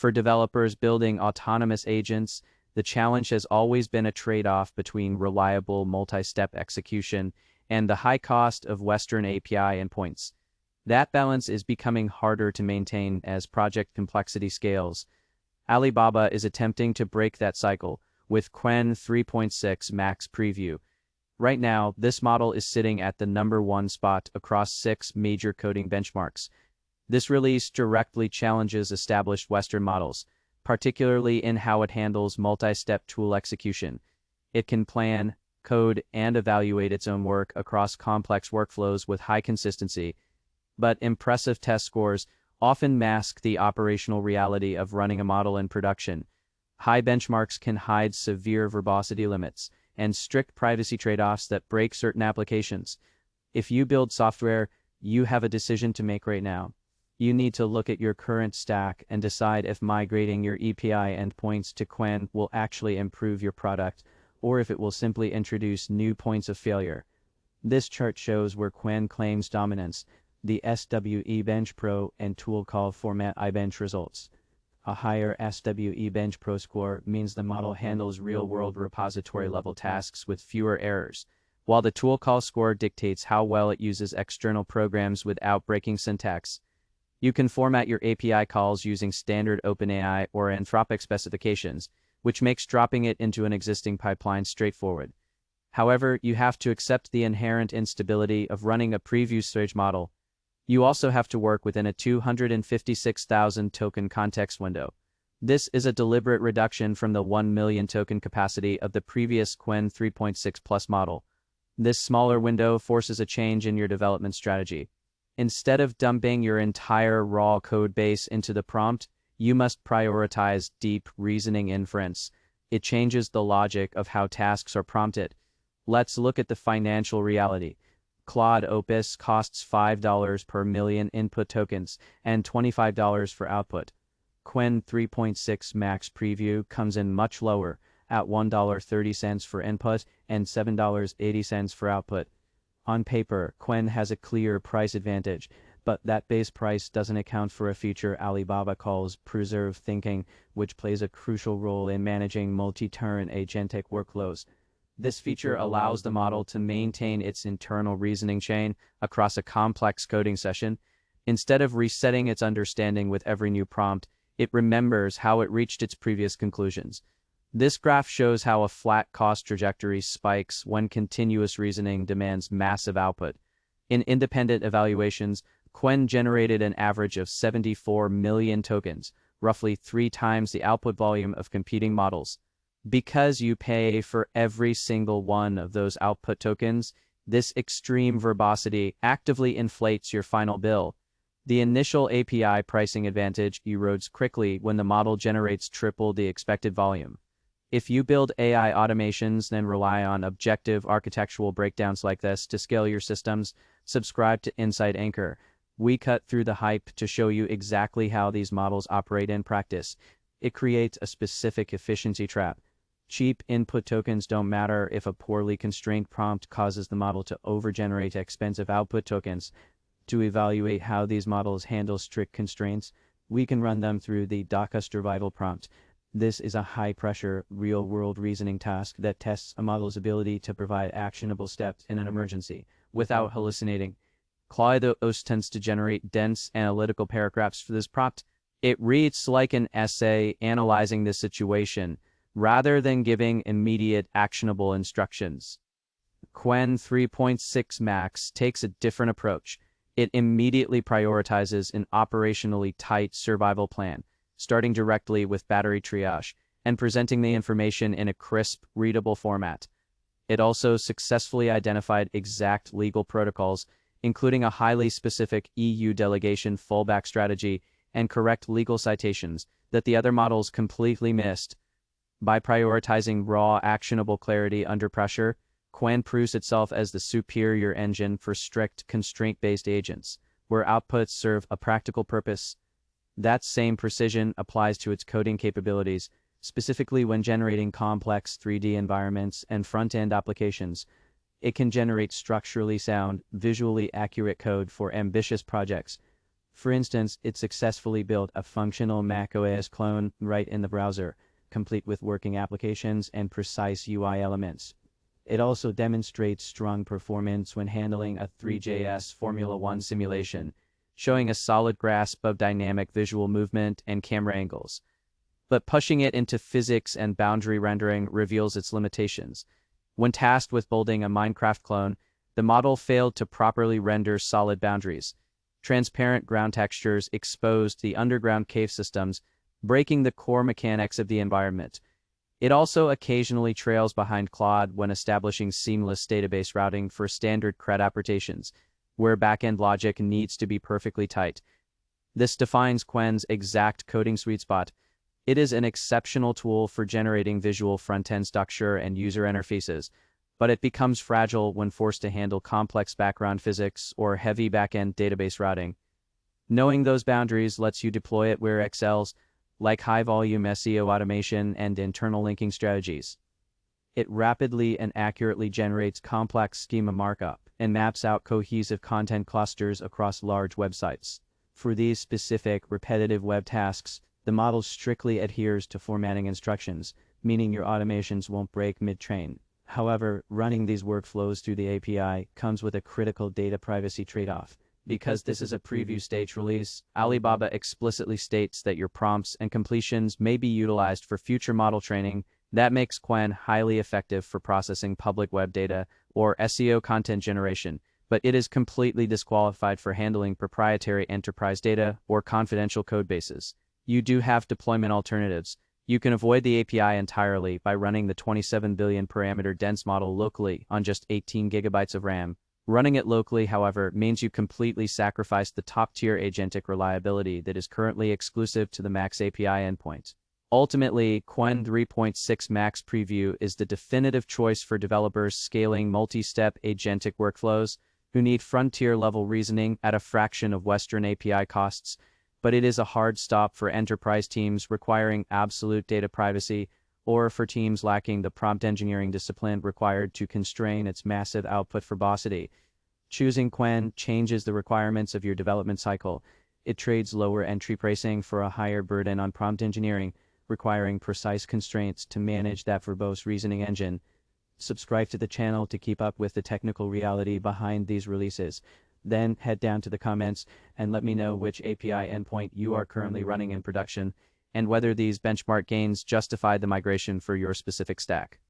For developers building autonomous agents, the challenge has always been a trade-off between reliable multi-step execution and the high cost of Western API endpoints. That balance is becoming harder to maintain as project complexity scales. Alibaba is attempting to break that cycle with Qwen 3.6 Max Preview. Right now, this model is sitting at the #1 spot across 6 major coding benchmarks. This release directly challenges established Western models, particularly in how it handles multi-step tool execution. It can plan, code, and evaluate its own work across complex workflows with high consistency, but impressive test scores often mask the operational reality of running a model in production. High benchmarks can hide severe verbosity limits and strict privacy trade-offs that break certain applications. If you build software, you have a decision to make right now. You need to look at your current stack and decide if migrating your API endpoints to Qwen will actually improve your product, or if it will simply introduce new points of failure. This chart shows where Qwen claims dominance, the SWE Bench Pro and tool call format iBench results. A higher SWE Bench Pro score means the model handles real-world repository-level tasks with fewer errors, while the tool call score dictates how well it uses external programs without breaking syntax. You can format your API calls using standard OpenAI or Anthropic specifications, which makes dropping it into an existing pipeline straightforward. However, you have to accept the inherent instability of running a preview stage model. You also have to work within a 256,000 token context window. This is a deliberate reduction from the 1 million token capacity of the previous Qwen 3.6 Plus model. This smaller window forces a change in your development strategy. Instead of dumping your entire raw code base into the prompt, you must prioritize deep reasoning inference. It changes the logic of how tasks are prompted. Let's look at the financial reality. Claude Opus costs $5 per million input tokens and $25 for output. Qwen 3.6 Max Preview comes in much lower, at $1.30 for input and $7.80 for output. On paper, Qwen has a clear price advantage, but that base price doesn't account for a feature Alibaba calls preserved thinking, which plays a crucial role in managing multi-turn agentic workflows. This feature allows the model to maintain its internal reasoning chain across a complex coding session. Instead of resetting its understanding with every new prompt, it remembers how it reached its previous conclusions. This graph shows how a flat cost trajectory spikes when continuous reasoning demands massive output. In independent evaluations, Qwen generated an average of 74 million tokens, roughly 3 times the output volume of competing models. Because you pay for every single one of those output tokens, this extreme verbosity actively inflates your final bill. The initial API pricing advantage erodes quickly when the model generates triple the expected volume. If you build AI automations, then rely on objective architectural breakdowns like this to scale your systems, subscribe to Insight Anchor. We cut through the hype to show you exactly how these models operate in practice. It creates a specific efficiency trap. Cheap input tokens don't matter if a poorly constrained prompt causes the model to overgenerate expensive output tokens. To evaluate how these models handle strict constraints, we can run them through the DACA Survival prompt. This is a high-pressure, real-world reasoning task that tests a model's ability to provide actionable steps in an emergency without hallucinating. Claude Opus tends to generate dense analytical paragraphs for this prompt. It reads like an essay analyzing the situation, rather than giving immediate actionable instructions. Qwen 3.6 Max takes a different approach. It immediately prioritizes an operationally tight survival plan, starting directly with battery triage and presenting the information in a crisp, readable format. It also successfully identified exact legal protocols, including a highly specific EU delegation fallback strategy and correct legal citations that the other models completely missed. By prioritizing raw, actionable clarity under pressure, Qwen proves itself as the superior engine for strict, constraint-based agents, where outputs serve a practical purpose. That same precision applies to its coding capabilities, specifically when generating complex 3D environments and front-end applications. It can generate structurally sound, visually accurate code for ambitious projects. For instance, it successfully built a functional macOS clone right in the browser, complete with working applications and precise UI elements. It also demonstrates strong performance when handling a 3JS Formula One simulation, showing a solid grasp of dynamic visual movement and camera angles. But pushing it into physics and boundary rendering reveals its limitations. When tasked with building a Minecraft clone, the model failed to properly render solid boundaries. Transparent ground textures exposed the underground cave systems, breaking the core mechanics of the environment. It also occasionally trails behind Claude when establishing seamless database routing for standard CRUD applications, where backend logic needs to be perfectly tight. This defines Qwen's exact coding sweet spot. It is an exceptional tool for generating visual front-end structure and user interfaces, but it becomes fragile when forced to handle complex background physics or heavy backend database routing. Knowing those boundaries lets you deploy it where it excels, like high-volume SEO automation and internal linking strategies. It rapidly and accurately generates complex schema markup and maps out cohesive content clusters across large websites. For these specific, repetitive web tasks, the model strictly adheres to formatting instructions, meaning your automations won't break mid-train. However, running these workflows through the API comes with a critical data privacy trade-off. Because this is a preview stage release, Alibaba explicitly states that your prompts and completions may be utilized for future model training. That makes Qwen highly effective for processing public web data or SEO content generation, but it is completely disqualified for handling proprietary enterprise data or confidential code bases. You do have deployment alternatives. You can avoid the API entirely by running the 27 billion parameter dense model locally on just 18 gigabytes of RAM. Running it locally, however, means you completely sacrifice the top-tier agentic reliability that is currently exclusive to the Max API endpoint. Ultimately, Qwen 3.6 Max Preview is the definitive choice for developers scaling multi-step agentic workflows who need frontier-level reasoning at a fraction of Western API costs, but it is a hard stop for enterprise teams requiring absolute data privacy or for teams lacking the prompt engineering discipline required to constrain its massive output verbosity. Choosing Qwen changes the requirements of your development cycle. It trades lower entry pricing for a higher burden on prompt engineering, requiring precise constraints to manage that verbose reasoning engine. Subscribe to the channel to keep up with the technical reality behind these releases. Then head down to the comments and let me know which API endpoint you are currently running in production, and whether these benchmark gains justify the migration for your specific stack.